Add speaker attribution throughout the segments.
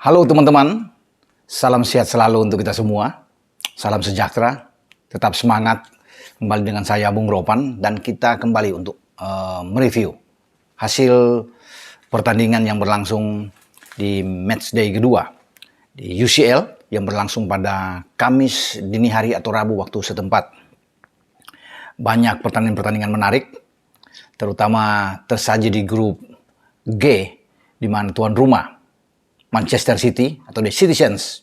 Speaker 1: Halo teman-teman, salam sehat selalu untuk kita semua. Salam sejahtera, tetap semangat. Kembali dengan saya Bung Ropan dan kita kembali untuk mereview hasil pertandingan yang berlangsung di matchday kedua di UCL yang berlangsung pada Kamis dini hari atau Rabu waktu setempat. Banyak pertandingan-pertandingan menarik, terutama tersaji di grup G, di mana tuan rumah Manchester City atau The Citizens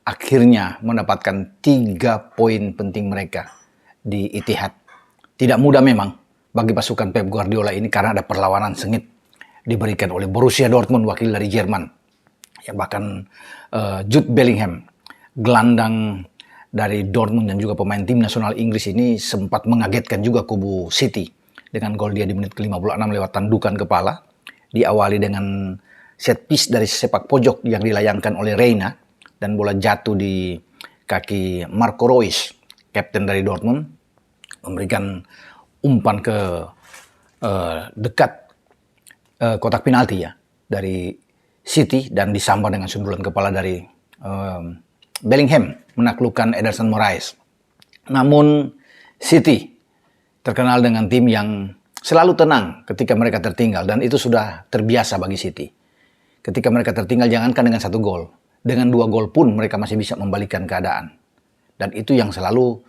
Speaker 1: akhirnya mendapatkan 3 poin penting mereka di Etihad. Tidak mudah memang bagi pasukan Pep Guardiola ini karena ada perlawanan sengit diberikan oleh Borussia Dortmund, wakil dari Jerman. Ya, bahkan Jude Bellingham, gelandang dari Dortmund dan juga pemain tim nasional Inggris ini sempat mengagetkan juga kubu City dengan gol dia di menit ke-56 lewat tandukan kepala. Diawali dengan set piece dari sepak pojok yang dilayangkan oleh Reina dan bola jatuh di kaki Marco Reus, kapten dari Dortmund, memberikan umpan ke dekat kotak penalti ya dari City dan disambar dengan sundulan kepala dari Bellingham menaklukkan Ederson Moraes. Namun City terkenal dengan tim yang selalu tenang ketika mereka tertinggal dan itu sudah terbiasa bagi City. Ketika mereka tertinggal jangankan dengan 1 gol, dengan 2 gol pun mereka masih bisa membalikkan keadaan. Dan itu yang selalu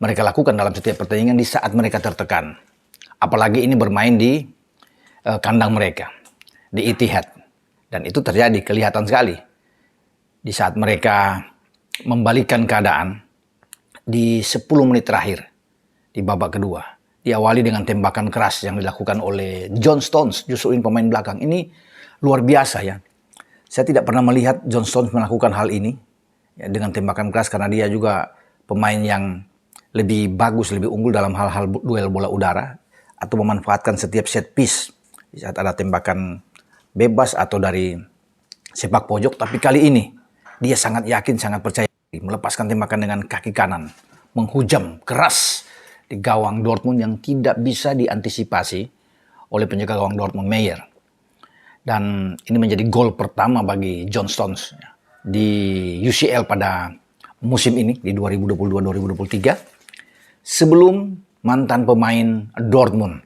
Speaker 1: mereka lakukan dalam setiap pertandingan di saat mereka tertekan. Apalagi ini bermain di kandang mereka, di Etihad. Dan itu terjadi, kelihatan sekali. Di saat mereka membalikkan keadaan di 10 menit terakhir di babak kedua. Diawali dengan tembakan keras yang dilakukan oleh John Stones, justru ini pemain belakang. Ini luar biasa ya. Saya tidak pernah melihat John Stones melakukan hal ini ya, dengan tembakan keras karena dia juga pemain yang lebih bagus, lebih unggul dalam hal-hal duel bola udara atau memanfaatkan setiap set piece di saat ada tembakan bebas atau dari sepak pojok. Tapi kali ini dia sangat yakin, sangat percaya melepaskan tembakan dengan kaki kanan, menghujam keras di gawang Dortmund yang tidak bisa diantisipasi oleh penjaga gawang Dortmund, Meyer. Dan ini menjadi gol pertama bagi John Stones di UCL pada musim ini, di 2022-2023. Sebelum mantan pemain Dortmund,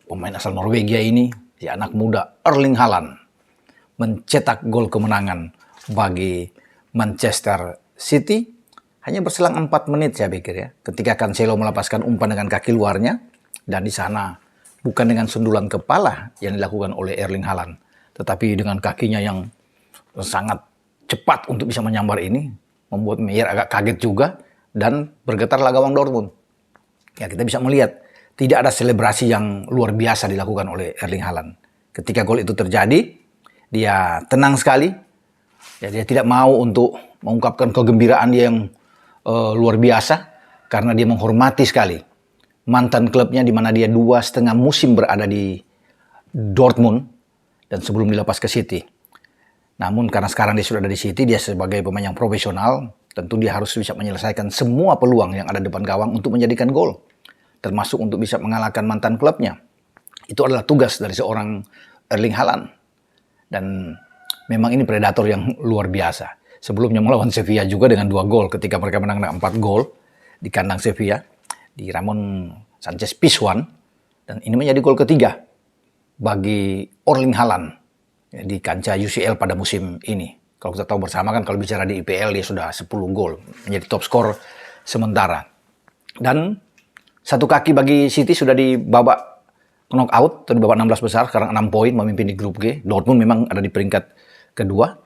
Speaker 1: pemain asal Norwegia ini, si anak muda Erling Haaland, mencetak gol kemenangan bagi Manchester City. Hanya berselang 4 menit saya pikir ya, ketika Cancelo melepaskan umpan dengan kaki luarnya, dan di sana bukan dengan sundulan kepala yang dilakukan oleh Erling Haaland, tetapi dengan kakinya yang sangat cepat untuk bisa menyambar ini, membuat Meyer agak kaget juga, dan bergetarlah gawang Dortmund. Ya, kita bisa melihat, tidak ada selebrasi yang luar biasa dilakukan oleh Erling Haaland. Ketika gol itu terjadi, dia tenang sekali, ya, dia tidak mau untuk mengungkapkan kegembiraan dia yang luar biasa, karena dia menghormati sekali mantan klubnya di mana dia 2,5 musim berada di Dortmund dan sebelum dilepas ke City. Namun karena sekarang dia sudah ada di City, dia sebagai pemain yang profesional, tentu dia harus bisa menyelesaikan semua peluang yang ada depan gawang untuk menjadikan gol, termasuk untuk bisa mengalahkan mantan klubnya. Itu adalah tugas dari seorang Erling Haaland. Dan memang ini predator yang luar biasa. Sebelumnya melawan Sevilla juga dengan 2 gol ketika mereka menang 4 gol di kandang Sevilla di Ramon Sanchez Pizjuan, dan ini menjadi gol ketiga bagi Erling Haaland ya, di kancah UCL pada musim ini. Kalau kita tahu bersama kan, kalau bicara di IPL dia sudah 10 gol, menjadi top skor sementara. Dan 1 kaki bagi City sudah di babak knockout atau di babak 16 besar, sekarang 6 poin memimpin di grup G. Dortmund memang ada di peringkat kedua.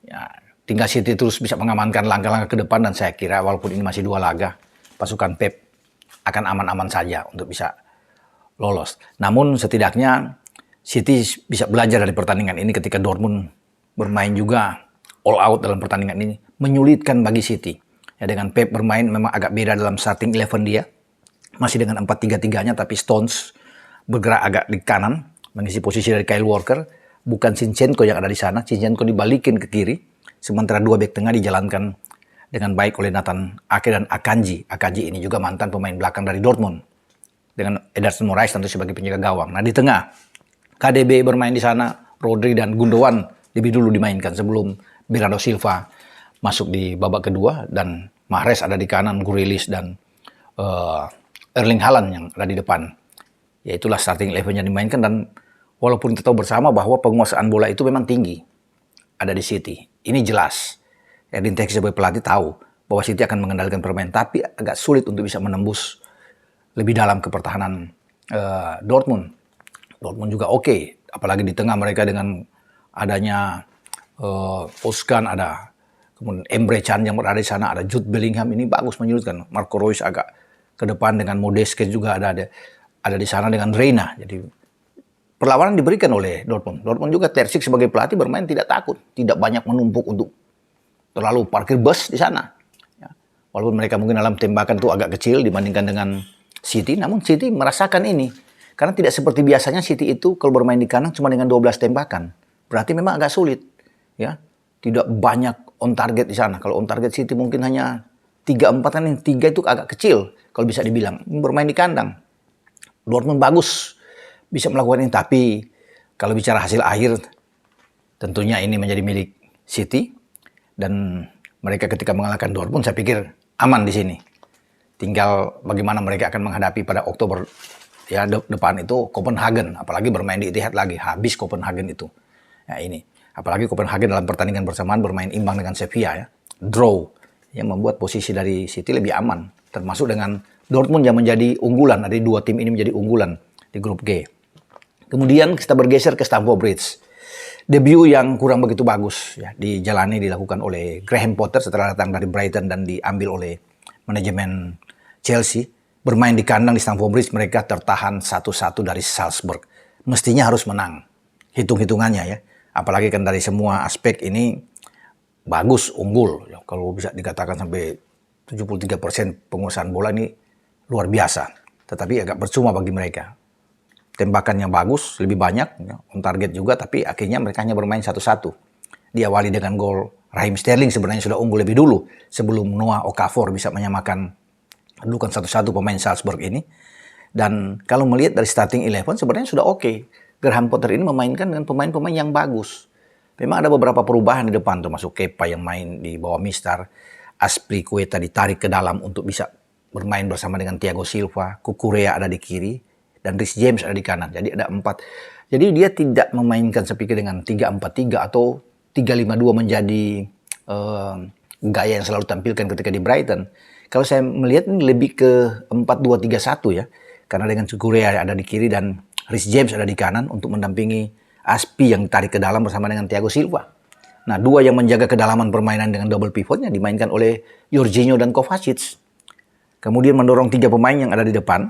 Speaker 1: Ya, tinggal City terus bisa mengamankan langkah-langkah ke depan, dan saya kira walaupun ini masih 2 laga, pasukan Pep akan aman-aman saja untuk bisa lolos. Namun setidaknya City bisa belajar dari pertandingan ini ketika Dortmund bermain juga all out dalam pertandingan ini, menyulitkan bagi City. Ya, dengan Pep bermain memang agak beda dalam starting 11 dia, masih dengan 4-3-3-nya, tapi Stones bergerak agak di kanan, mengisi posisi dari Kyle Walker, bukan Zinchenko yang ada di sana. Zinchenko dibalikin ke kiri, sementara 2 bek tengah dijalankan dengan baik oleh Nathan Ake dan Akanji. Akanji ini juga mantan pemain belakang dari Dortmund, dengan Ederson Moraes tentu sebagai penjaga gawang. Nah, di tengah KDB bermain di sana, Rodri dan Gundogan lebih dulu dimainkan sebelum Bernardo Silva masuk di babak kedua dan Mahrez ada di kanan, Grealish dan Erling Haaland yang ada di depan. Ya itulah starting 11 yang dimainkan, dan walaupun kita tahu bersama bahwa penguasaan bola itu memang tinggi ada di City. Ini jelas. Edin Terzic sebagai pelatih tahu bahwa City akan mengendalikan permainan, tapi agak sulit untuk bisa menembus lebih dalam ke pertahanan Dortmund. Dortmund juga oke, apalagi di tengah mereka dengan adanya Özcan, ada kemudian Emre Can yang berada di sana, ada Jude Bellingham, ini bagus menyulitkan. Marco Reus agak ke depan dengan Modeste juga ada di sana dengan Reina. Jadi perlawanan diberikan oleh Dortmund. Dortmund juga Terzic sebagai pelatih bermain tidak takut, tidak banyak menumpuk untuk terlalu parkir bus di sana. Ya. Walaupun mereka mungkin dalam tembakan itu agak kecil dibandingkan dengan City, namun City merasakan ini. Karena tidak seperti biasanya City itu kalau bermain di kanan cuma dengan 12 tembakan. Berarti memang agak sulit. Ya. Tidak banyak on target di sana. Kalau on target City mungkin hanya 3-4, kan yang 3 itu agak kecil kalau bisa dibilang. Bermain di kandang. Dortmund bagus bisa melakukan ini, tapi kalau bicara hasil akhir tentunya ini menjadi milik City, dan mereka ketika mengalahkan Dortmund saya pikir aman di sini. Tinggal bagaimana mereka akan menghadapi pada Oktober ya depan itu Copenhagen, apalagi bermain di Etihad lagi, habis Copenhagen itu. Ya ini, apalagi Copenhagen dalam pertandingan bersamaan bermain imbang dengan Sevilla ya, draw, yang membuat posisi dari City lebih aman, termasuk dengan Dortmund yang menjadi unggulan. Ada dua tim ini menjadi unggulan di grup G. Kemudian kita bergeser ke Stamford Bridge. Debut yang kurang begitu bagus ya dilakukan oleh Graham Potter setelah datang dari Brighton dan diambil oleh manajemen Chelsea. Bermain di kandang di Stamford Bridge mereka tertahan 1-1 dari Salzburg. Mestinya harus menang. Hitung-hitungannya ya. Apalagi kan dari semua aspek ini bagus, unggul. Ya, kalau bisa dikatakan sampai 73% penguasaan bola ini luar biasa. Tetapi agak percuma bagi mereka. Tembakannya bagus, lebih banyak, ya, on target juga, tapi akhirnya mereka hanya bermain 1-1. Diawali dengan gol Raheem Sterling, sebenarnya sudah unggul lebih dulu sebelum Noah Okafor bisa menyamakan kedudukan 1-1 pemain Salzburg ini. Dan kalau melihat dari starting 11 sebenarnya sudah oke. Graham Potter ini memainkan dengan pemain-pemain yang bagus. Memang ada beberapa perubahan di depan, termasuk Kepa yang main di bawah Mistar, Azpilicueta ditarik ke dalam untuk bisa bermain bersama dengan Thiago Silva, Cucurella ada di kiri, dan Reece James ada di kanan. Jadi ada 4. Jadi dia tidak memainkan sepikir dengan 3-4-3 atau 3-5-2 menjadi gaya yang selalu tampilkan ketika di Brighton. Kalau saya melihat ini lebih ke 4-2-3-1 ya. Karena dengan Cucurella ada di kiri dan Reece James ada di kanan untuk mendampingi Aspi yang tarik ke dalam bersama dengan Thiago Silva. Nah, dua yang menjaga kedalaman permainan dengan double pivotnya dimainkan oleh Jorginho dan Kovacic. Kemudian mendorong 3 pemain yang ada di depan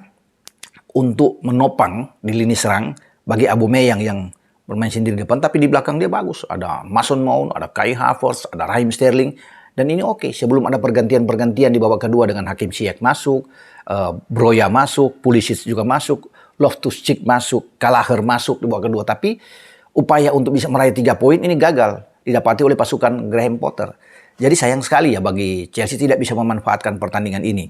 Speaker 1: untuk menopang di lini serang bagi Aubameyang yang bermain sendiri di depan, tapi di belakang dia bagus. Ada Mason Mount, ada Kai Havertz, ada Raheem Sterling, dan ini oke. Sebelum ada pergantian di babak kedua dengan Hakim Ziyech masuk, Broja masuk, Pulisic juga masuk, Loftus-Cheek masuk, Gallagher masuk di babak kedua, tapi upaya untuk bisa meraih 3 poin ini gagal didapati oleh pasukan Graham Potter. Jadi sayang sekali ya bagi Chelsea tidak bisa memanfaatkan pertandingan ini.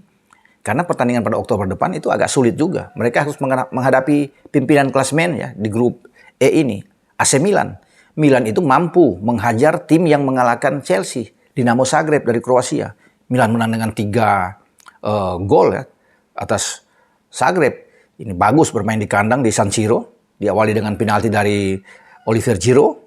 Speaker 1: Karena pertandingan pada Oktober depan itu agak sulit juga. Mereka harus menghadapi pimpinan klasemen ya di grup E ini, AC Milan. Milan itu mampu menghajar tim yang mengalahkan Chelsea, Dinamo Zagreb dari Kroasia. Milan menang dengan 3 gol ya atas Zagreb. Ini bagus bermain di kandang di San Siro. Diawali dengan penalti dari Oliver Giroud.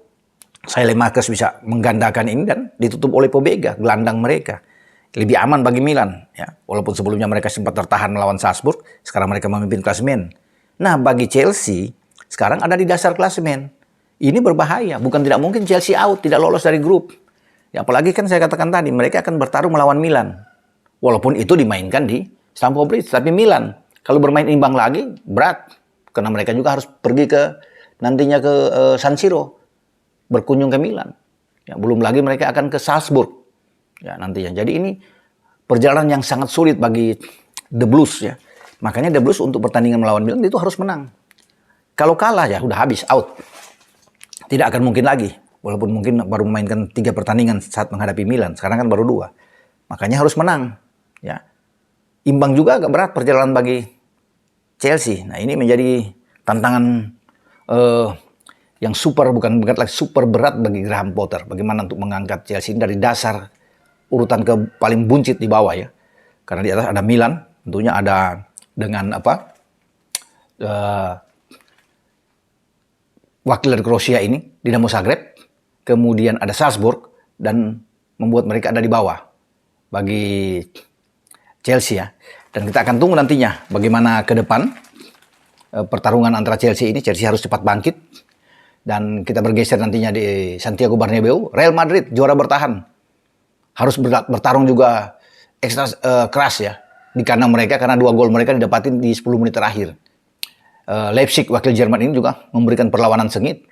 Speaker 1: Saelemaekers bisa menggandakan ini dan ditutup oleh Pobega, gelandang mereka. Lebih aman bagi Milan ya. Walaupun sebelumnya mereka sempat tertahan melawan Salzburg, sekarang mereka memimpin klasemen. Nah, bagi Chelsea sekarang ada di dasar klasemen. Ini berbahaya, bukan tidak mungkin Chelsea out, tidak lolos dari grup. Ya, apalagi kan saya katakan tadi mereka akan bertarung melawan Milan. Walaupun itu dimainkan di Stamford Bridge, tapi Milan kalau bermain imbang lagi berat karena mereka juga harus pergi nantinya ke San Siro berkunjung ke Milan. Ya, belum lagi mereka akan ke Salzburg. Ya, nantinya. Jadi ini perjalanan yang sangat sulit bagi The Blues ya. Makanya The Blues untuk pertandingan melawan Milan itu harus menang. Kalau kalah ya udah habis, out. Tidak akan mungkin lagi. Walaupun mungkin baru memainkan 3 pertandingan saat menghadapi Milan. Sekarang kan baru 2. Makanya harus menang. Ya. Imbang juga agak berat perjalanan bagi Chelsea. Nah ini menjadi tantangan yang bukan berat lagi, super berat bagi Graham Potter. Bagaimana untuk mengangkat Chelsea ini dari dasar urutan ke paling buncit di bawah ya. Karena di atas ada Milan, tentunya ada dengan wakil dari Kroasia ini, Dinamo Zagreb, kemudian ada Salzburg, dan membuat mereka ada di bawah bagi Chelsea ya. Dan kita akan tunggu nantinya bagaimana ke depan pertarungan antara Chelsea ini. Chelsea harus cepat bangkit. Dan kita bergeser nantinya di Santiago Bernabeu. Real Madrid juara bertahan. Harus bertarung juga ekstra keras ya di kandang mereka, karena 2 gol mereka didapatin di 10 menit terakhir. Leipzig, wakil Jerman ini juga memberikan perlawanan sengit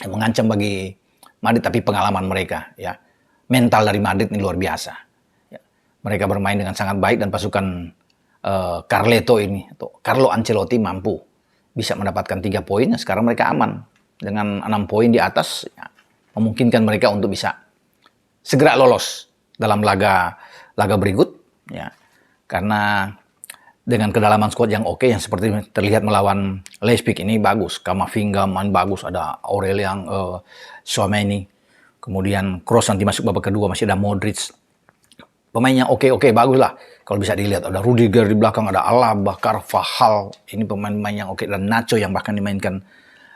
Speaker 1: yang mengancam bagi Madrid, tapi pengalaman mereka ya, mental dari Madrid ini luar biasa. Ya. Mereka bermain dengan sangat baik dan pasukan Carlo Ancelotti mampu bisa mendapatkan 3 poin. Sekarang mereka aman dengan 6 poin di atas, ya, memungkinkan mereka untuk bisa segera lolos dalam laga berikut ya. Karena dengan kedalaman skuad yang oke, yang seperti terlihat melawan Leipzig ini bagus. Kamavinga main bagus, ada Aurelian Tchouameni, kemudian Kroos nanti masuk babak kedua, masih ada Modric. Pemainnya oke, bagus lah. Kalau bisa dilihat, ada Rudiger di belakang, ada Alaba, Carvajal. Ini pemain-pemain yang oke, dan Nacho yang bahkan dimainkan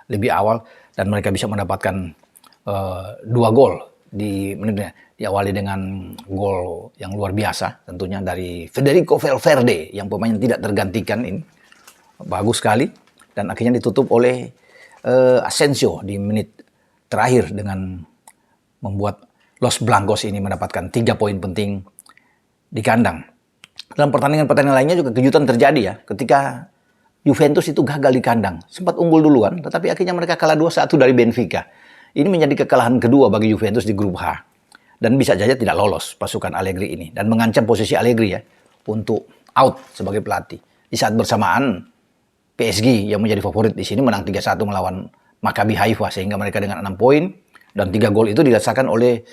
Speaker 1: lebih awal, dan mereka bisa mendapatkan 2 gol di menitnya. Diawali dengan gol yang luar biasa tentunya dari Federico Valverde yang pemain yang tidak tergantikan ini. Bagus sekali, dan akhirnya ditutup oleh Asensio di menit terakhir dengan membuat Los Blancos ini mendapatkan 3 poin penting di kandang. Dalam pertandingan-pertandingan lainnya juga kejutan terjadi ya, ketika Juventus itu gagal di kandang. Sempat unggul duluan, tetapi akhirnya mereka kalah 2-1 dari Benfica. Ini menjadi kekalahan kedua bagi Juventus di grup H. Dan bisa saja tidak lolos pasukan Allegri ini. Dan mengancam posisi Allegri ya, untuk out sebagai pelatih. Di saat bersamaan, PSG yang menjadi favorit di sini menang 3-1 melawan Maccabi Haifa. Sehingga mereka dengan 6 poin. Dan 3 gol itu dirasakan oleh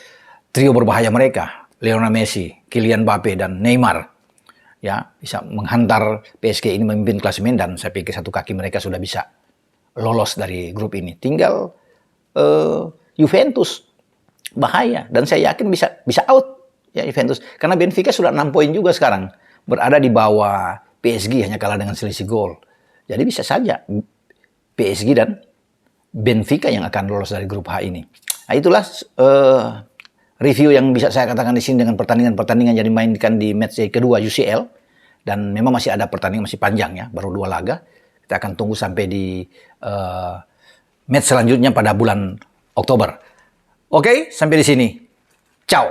Speaker 1: trio berbahaya mereka. Lionel Messi, Kylian Mbappe, dan Neymar. Ya, bisa menghantar PSG ini memimpin klasemen, dan saya pikir satu kaki mereka sudah bisa lolos dari grup ini. Tinggal Juventus bahaya, dan saya yakin bisa out ya Juventus, karena Benfica sudah 6 poin juga sekarang, berada di bawah PSG, hanya kalah dengan selisih gol. Jadi bisa saja PSG dan Benfica yang akan lolos dari grup H ini. Nah, itulah review yang bisa saya katakan di sini dengan pertandingan yang dimainkan di match kedua UCL, dan memang masih ada pertandingan, masih panjang ya, baru 2 laga. Kita akan tunggu sampai di match selanjutnya pada bulan Oktober. Oke, sampai di sini. Ciao.